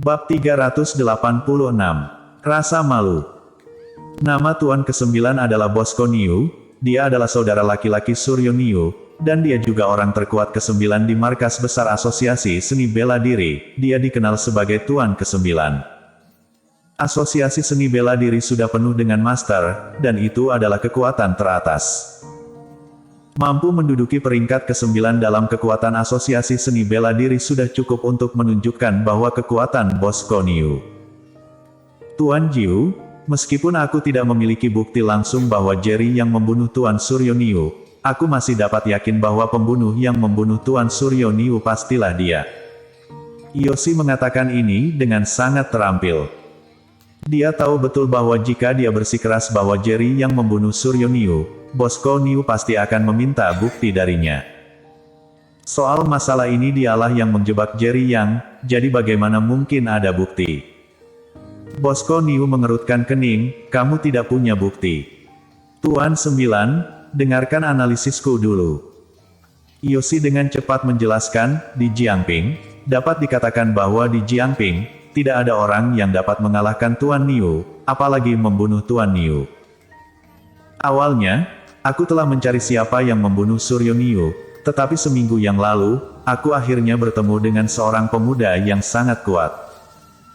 Bab 386. Rasa malu. Nama Tuan ke-9 adalah Bosco Niu, dia adalah saudara laki-laki Suryo Niu, dan dia juga orang terkuat ke-9 di markas besar Asosiasi Seni Bela Diri, dia dikenal sebagai Tuan ke-9. Asosiasi Seni Bela Diri sudah penuh dengan master, dan itu adalah kekuatan teratas. Mampu menduduki peringkat ke-9 dalam kekuatan Asosiasi Seni Bela Diri sudah cukup untuk menunjukkan bahwa kekuatan Bosco Niu. Tuan Jiu, meskipun aku tidak memiliki bukti langsung bahwa Jerry yang membunuh Tuan Suryo Niu, aku masih dapat yakin bahwa pembunuh yang membunuh Tuan Suryo Niu pastilah dia. Yoshi mengatakan ini dengan sangat terampil. Dia tahu betul bahwa jika dia bersikeras bahwa Jerry yang membunuh Suryo Niu, Bosco Niu pasti akan meminta bukti darinya. Soal masalah ini dialah yang menjebak Jerry Yang, jadi bagaimana mungkin ada bukti? Bosco Niu mengerutkan kening, kamu tidak punya bukti. Tuan 9, dengarkan analisisku dulu. Yoshi dengan cepat menjelaskan, di Jiangping, dapat dikatakan bahwa di Jiangping, tidak ada orang yang dapat mengalahkan Tuan Niu, apalagi membunuh Tuan Niu. Awalnya, aku telah mencari siapa yang membunuh Suryo Niu, tetapi seminggu yang lalu, aku akhirnya bertemu dengan seorang pemuda yang sangat kuat.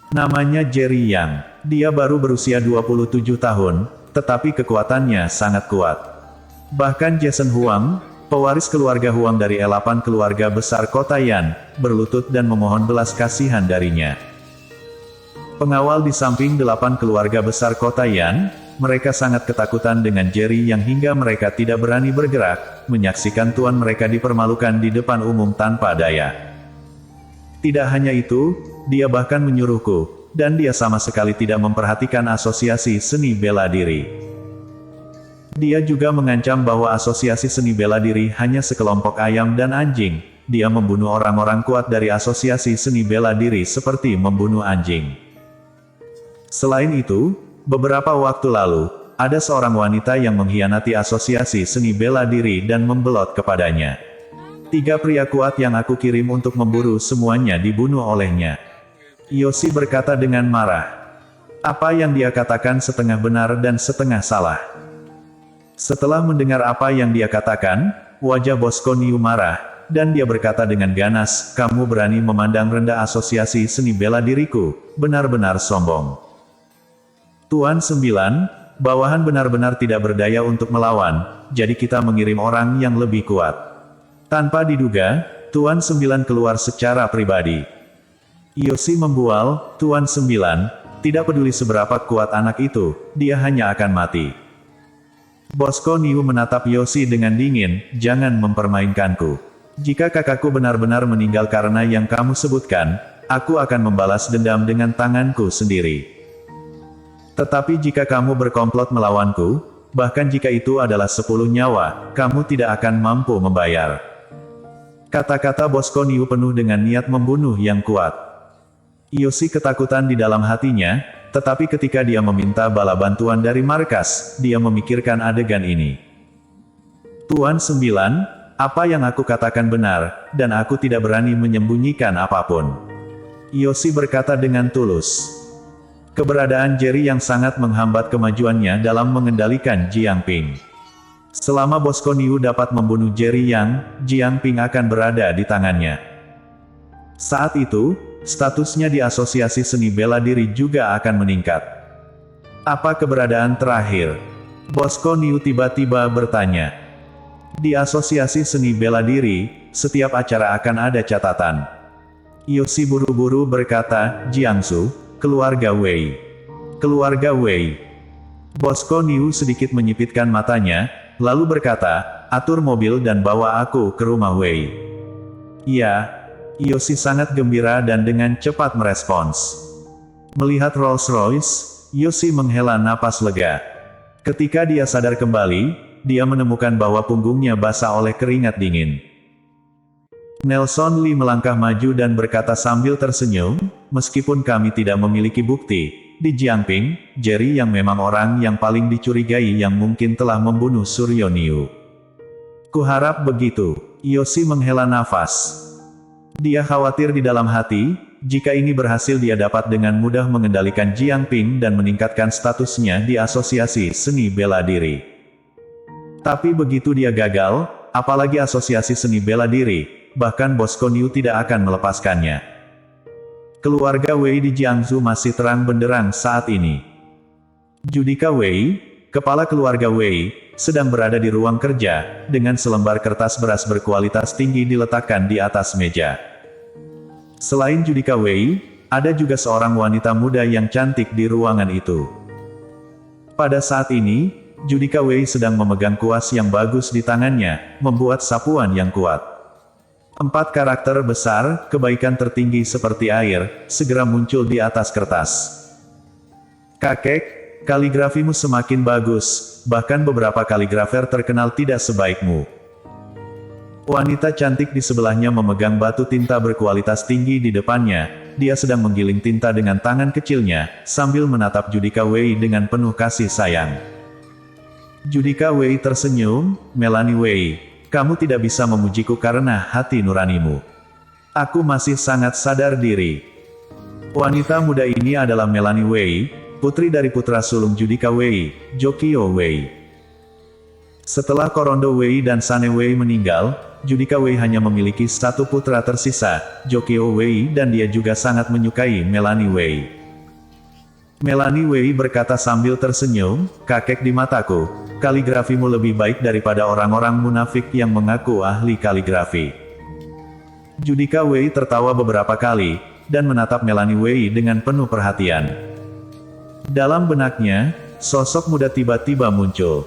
Namanya Jerry Yang. Dia baru berusia 27 tahun, tetapi kekuatannya sangat kuat. Bahkan Jason Huang, pewaris keluarga Huang dari 8 keluarga besar kota Yan, berlutut dan memohon belas kasihan darinya. Pengawal di samping 8 keluarga besar kota Yan, mereka sangat ketakutan dengan Jerry yang hingga mereka tidak berani bergerak, menyaksikan tuan mereka dipermalukan di depan umum tanpa daya. Tidak hanya itu, dia bahkan menyuruhku, dan dia sama sekali tidak memperhatikan Asosiasi Seni Bela Diri. Dia juga mengancam bahwa Asosiasi Seni Bela Diri hanya sekelompok ayam dan anjing, dia membunuh orang-orang kuat dari Asosiasi Seni Bela Diri seperti membunuh anjing. Selain itu, beberapa waktu lalu, ada seorang wanita yang mengkhianati Asosiasi Seni Bela Diri dan membelot kepadanya. 3 pria kuat yang aku kirim untuk memburu semuanya dibunuh olehnya. Yoshi berkata dengan marah. Apa yang dia katakan setengah benar dan setengah salah. Setelah mendengar apa yang dia katakan, wajah Bosco Niu marah, dan dia berkata dengan ganas, kamu berani memandang rendah Asosiasi Seni Bela Diriku, benar-benar sombong. Tuan 9, bawahan benar-benar tidak berdaya untuk melawan, jadi kita mengirim orang yang lebih kuat. Tanpa diduga, Tuan 9 keluar secara pribadi. Yoshi membual, Tuan 9, tidak peduli seberapa kuat anak itu, dia hanya akan mati. Bosco Niu menatap Yoshi dengan dingin, jangan mempermainkanku. Jika kakakku benar-benar meninggal karena yang kamu sebutkan, aku akan membalas dendam dengan tanganku sendiri. Tetapi jika kamu berkomplot melawanku, bahkan jika itu adalah 10 nyawa, kamu tidak akan mampu membayar. Kata-kata Bosco Niu penuh dengan niat membunuh yang kuat. Yoshi ketakutan di dalam hatinya, tetapi ketika dia meminta bala bantuan dari markas, dia memikirkan adegan ini. Tuan 9, apa yang aku katakan benar, dan aku tidak berani menyembunyikan apapun. Yoshi berkata dengan tulus. Keberadaan Jerry yang sangat menghambat kemajuannya dalam mengendalikan Jiangping. Selama Bosco Niu dapat membunuh Jerry Yang, Jiangping akan berada di tangannya. Saat itu, statusnya di Asosiasi Seni Bela Diri juga akan meningkat. Apa keberadaan terakhir? Bosco Niu tiba-tiba bertanya. Di Asosiasi Seni Bela Diri, setiap acara akan ada catatan. Yoshi buru-buru berkata, Jiangsu, keluarga Wei. Keluarga Wei. Bosco Niu sedikit menyipitkan matanya, lalu berkata, atur mobil dan bawa aku ke rumah Wei. Iya. Yoshi sangat gembira dan dengan cepat merespons. Melihat Rolls-Royce, Yoshi menghela napas lega. Ketika dia sadar kembali, dia menemukan bahwa punggungnya basah oleh keringat dingin. Nelson Lee melangkah maju dan berkata sambil tersenyum, meskipun kami tidak memiliki bukti, di Jiangping, Jerry yang memang orang yang paling dicurigai yang mungkin telah membunuh Suryo Niu. Kuharap begitu. Yoshi menghela nafas. Dia khawatir di dalam hati, jika ini berhasil dia dapat dengan mudah mengendalikan Jiang Ping dan meningkatkan statusnya di asosiasi seni bela diri. Tapi begitu dia gagal, apalagi asosiasi seni bela diri, bahkan Bos Konyu tidak akan melepaskannya. Keluarga Wei di Jiangsu masih terang benderang saat ini. Judika Wei, kepala keluarga Wei, sedang berada di ruang kerja, dengan selembar kertas beras berkualitas tinggi diletakkan di atas meja. Selain Judika Wei, ada juga seorang wanita muda yang cantik di ruangan itu. Pada saat ini, Judika Wei sedang memegang kuas yang bagus di tangannya, membuat sapuan yang kuat. 4 karakter besar, kebaikan tertinggi seperti air, segera muncul di atas kertas. Kakek, kaligrafimu semakin bagus, bahkan beberapa kaligrafer terkenal tidak sebaikmu. Wanita cantik di sebelahnya memegang batu tinta berkualitas tinggi di depannya, dia sedang menggiling tinta dengan tangan kecilnya, sambil menatap Judika Wei dengan penuh kasih sayang. Judika Wei tersenyum, Melanie Wei, kamu tidak bisa memujiku karena hati nuranimu. Aku masih sangat sadar diri. Wanita muda ini adalah Melanie Wei, putri dari putra sulung Judika Wei, Jokio Wei. Setelah Korondo Wei dan Sane Wei meninggal, Judika Wei hanya memiliki satu putra tersisa, Jokio Wei, dan dia juga sangat menyukai Melanie Wei. Melanie Wei berkata sambil tersenyum, kakek di mataku, kaligrafimu lebih baik daripada orang-orang munafik yang mengaku ahli kaligrafi. Judika Wei tertawa beberapa kali, dan menatap Melanie Wei dengan penuh perhatian. Dalam benaknya, sosok muda tiba-tiba muncul.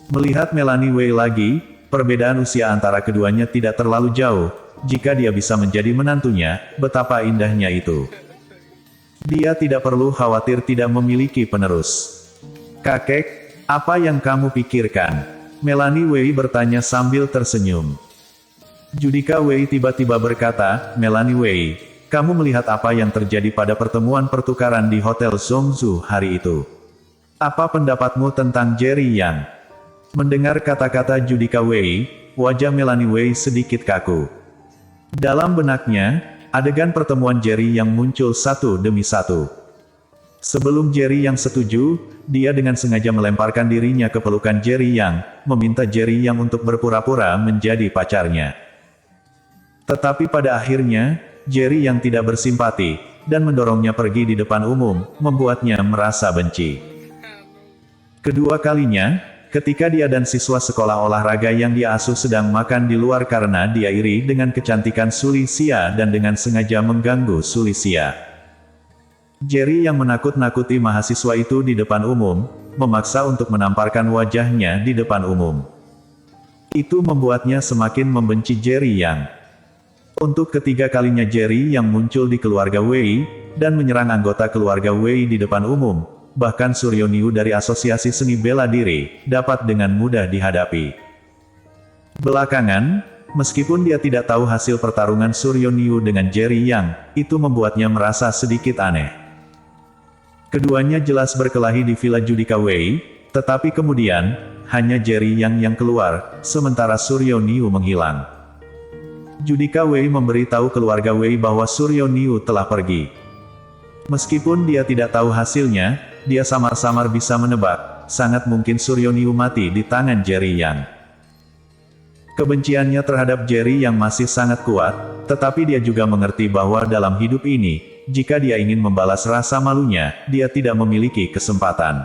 Melihat Melanie Wei lagi, perbedaan usia antara keduanya tidak terlalu jauh, jika dia bisa menjadi menantunya, betapa indahnya itu. Dia tidak perlu khawatir tidak memiliki penerus. Kakek, apa yang kamu pikirkan? Melanie Wei bertanya sambil tersenyum. Judika Wei tiba-tiba berkata, Melanie Wei, kamu melihat apa yang terjadi pada pertemuan pertukaran di Hotel Zhongzhou hari itu? Apa pendapatmu tentang Jerry Yang? Mendengar kata-kata Judika Wei, wajah Melanie Wei sedikit kaku. Dalam benaknya, adegan pertemuan Jerry Yang muncul satu demi satu. Sebelum Jerry Yang setuju, dia dengan sengaja melemparkan dirinya ke pelukan Jerry Yang, meminta Jerry Yang untuk berpura-pura menjadi pacarnya. Tetapi pada akhirnya, Jerry Yang tidak bersimpati, dan mendorongnya pergi di depan umum, membuatnya merasa benci. Kedua kalinya, ketika dia dan siswa sekolah olahraga yang dia asuh sedang makan di luar karena dia iri dengan kecantikan Sulisia dan dengan sengaja mengganggu Sulisia. Jerry yang menakut-nakuti mahasiswa itu di depan umum, memaksa untuk menamparkan wajahnya di depan umum. Itu membuatnya semakin membenci Jerry Yang. Untuk ketiga kalinya Jerry Yang muncul di keluarga Wei, dan menyerang anggota keluarga Wei di depan umum, bahkan Suryo Niu dari Asosiasi Seni Bela Diri, dapat dengan mudah dihadapi. Belakangan, meskipun dia tidak tahu hasil pertarungan Suryo Niu dengan Jerry Yang, itu membuatnya merasa sedikit aneh. Keduanya jelas berkelahi di Villa Judika Wei, tetapi kemudian, hanya Jerry Yang yang keluar, sementara Suryo Niu menghilang. Judika Wei memberitahu keluarga Wei bahwa Suryo Niu telah pergi. Meskipun dia tidak tahu hasilnya, dia samar-samar bisa menebak, sangat mungkin Suryo Niu mati di tangan Jerry Yang. Kebenciannya terhadap Jerry Yang masih sangat kuat, tetapi dia juga mengerti bahwa dalam hidup ini, jika dia ingin membalas rasa malunya, dia tidak memiliki kesempatan.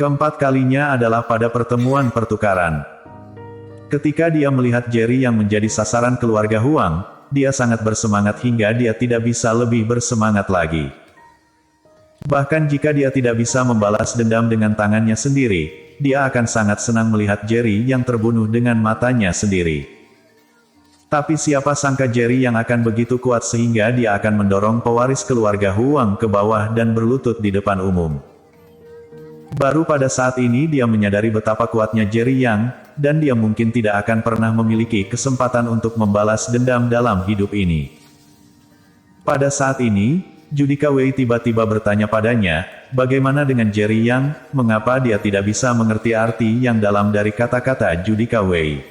Keempat kalinya adalah pada pertemuan pertukaran. Ketika dia melihat Jerry Yang menjadi sasaran keluarga Huang, dia sangat bersemangat hingga dia tidak bisa lebih bersemangat lagi. Bahkan jika dia tidak bisa membalas dendam dengan tangannya sendiri, dia akan sangat senang melihat Jerry Yang terbunuh dengan matanya sendiri. Tapi siapa sangka Jerry Yang akan begitu kuat sehingga dia akan mendorong pewaris keluarga Huang ke bawah dan berlutut di depan umum. Baru pada saat ini dia menyadari betapa kuatnya Jerry Yang, dan dia mungkin tidak akan pernah memiliki kesempatan untuk membalas dendam dalam hidup ini. Pada saat ini, Judika Wei tiba-tiba bertanya padanya, bagaimana dengan Jerry Yang, mengapa dia tidak bisa mengerti arti yang dalam dari kata-kata Judika Wei.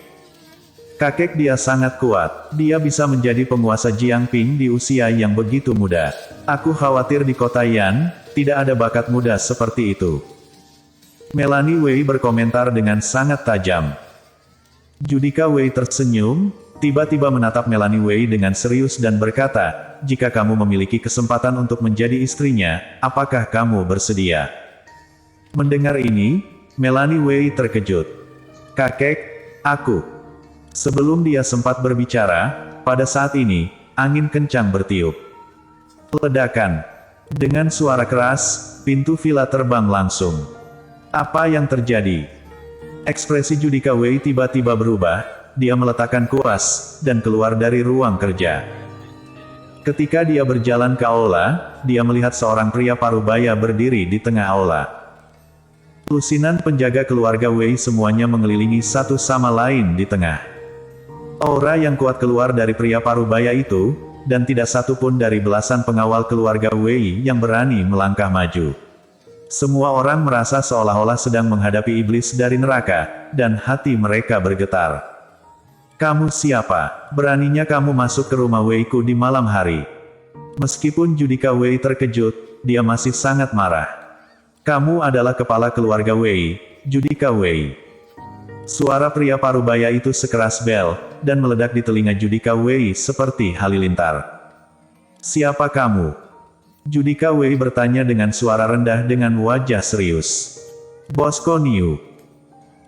Kakek dia sangat kuat, dia bisa menjadi penguasa Jiangping di usia yang begitu muda. Aku khawatir di kota Yan, tidak ada bakat muda seperti itu. Melanie Wei berkomentar dengan sangat tajam. Judika Wei tersenyum, tiba-tiba menatap Melanie Wei dengan serius dan berkata, jika kamu memiliki kesempatan untuk menjadi istrinya, apakah kamu bersedia? Mendengar ini, Melanie Wei terkejut. Kakek, aku. Sebelum dia sempat berbicara, pada saat ini, angin kencang bertiup. Ledakan. Dengan suara keras, pintu villa terbang langsung. Apa yang terjadi? Ekspresi Judika Wei tiba-tiba berubah, dia meletakkan kuas, dan keluar dari ruang kerja. Ketika dia berjalan ke aula, dia melihat seorang pria parubaya berdiri di tengah aula. Lusinan penjaga keluarga Wei semuanya mengelilingi satu sama lain di tengah. Aura yang kuat keluar dari pria parubaya itu, dan tidak satu pun dari belasan pengawal keluarga Wei yang berani melangkah maju. Semua orang merasa seolah-olah sedang menghadapi iblis dari neraka, dan hati mereka bergetar. Kamu siapa? Beraninya kamu masuk ke rumah Weiku di malam hari? Meskipun Judika Wei terkejut, dia masih sangat marah. Kamu adalah kepala keluarga Wei, Judika Wei. Suara pria parubaya itu sekeras bel, dan meledak di telinga Judika Wei seperti halilintar. Siapa kamu? Judika Wei bertanya dengan suara rendah dengan wajah serius. Bosco Niu.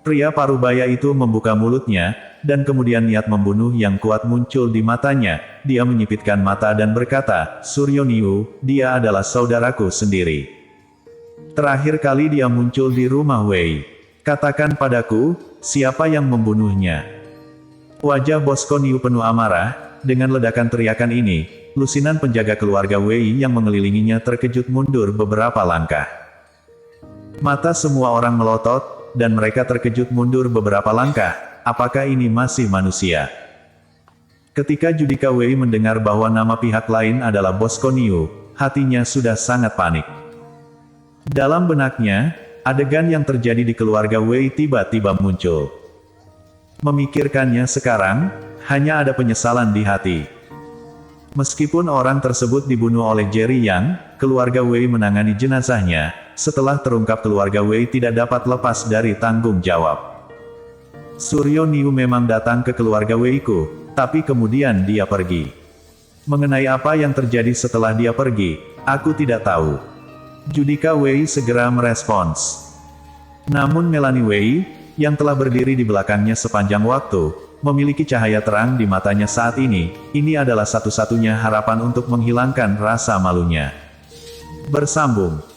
Pria parubaya itu membuka mulutnya, dan kemudian niat membunuh yang kuat muncul di matanya. Dia menyipitkan mata dan berkata, Suryo Niu, dia adalah saudaraku sendiri. Terakhir kali dia muncul di rumah Wei. Katakan padaku, siapa yang membunuhnya? Wajah Bosco Niu penuh amarah, dengan ledakan teriakan ini, lusinan penjaga keluarga Wei yang mengelilinginya terkejut mundur beberapa langkah. Mata semua orang melotot, dan mereka terkejut mundur beberapa langkah, apakah ini masih manusia? Ketika Judika Wei mendengar bahwa nama pihak lain adalah Bosco Niu, hatinya sudah sangat panik. Dalam benaknya, adegan yang terjadi di keluarga Wei tiba-tiba muncul. Memikirkannya sekarang, hanya ada penyesalan di hati. Meskipun orang tersebut dibunuh oleh Jerry Yang, keluarga Wei menangani jenazahnya, setelah terungkap keluarga Wei tidak dapat lepas dari tanggung jawab. Suryo Niu memang datang ke keluarga Weiku, tapi kemudian dia pergi. Mengenai apa yang terjadi setelah dia pergi, aku tidak tahu. Judika Wei segera merespons. Namun Melanie Wei, yang telah berdiri di belakangnya sepanjang waktu, memiliki cahaya terang di matanya saat ini adalah satu-satunya harapan untuk menghilangkan rasa malunya. Bersambung.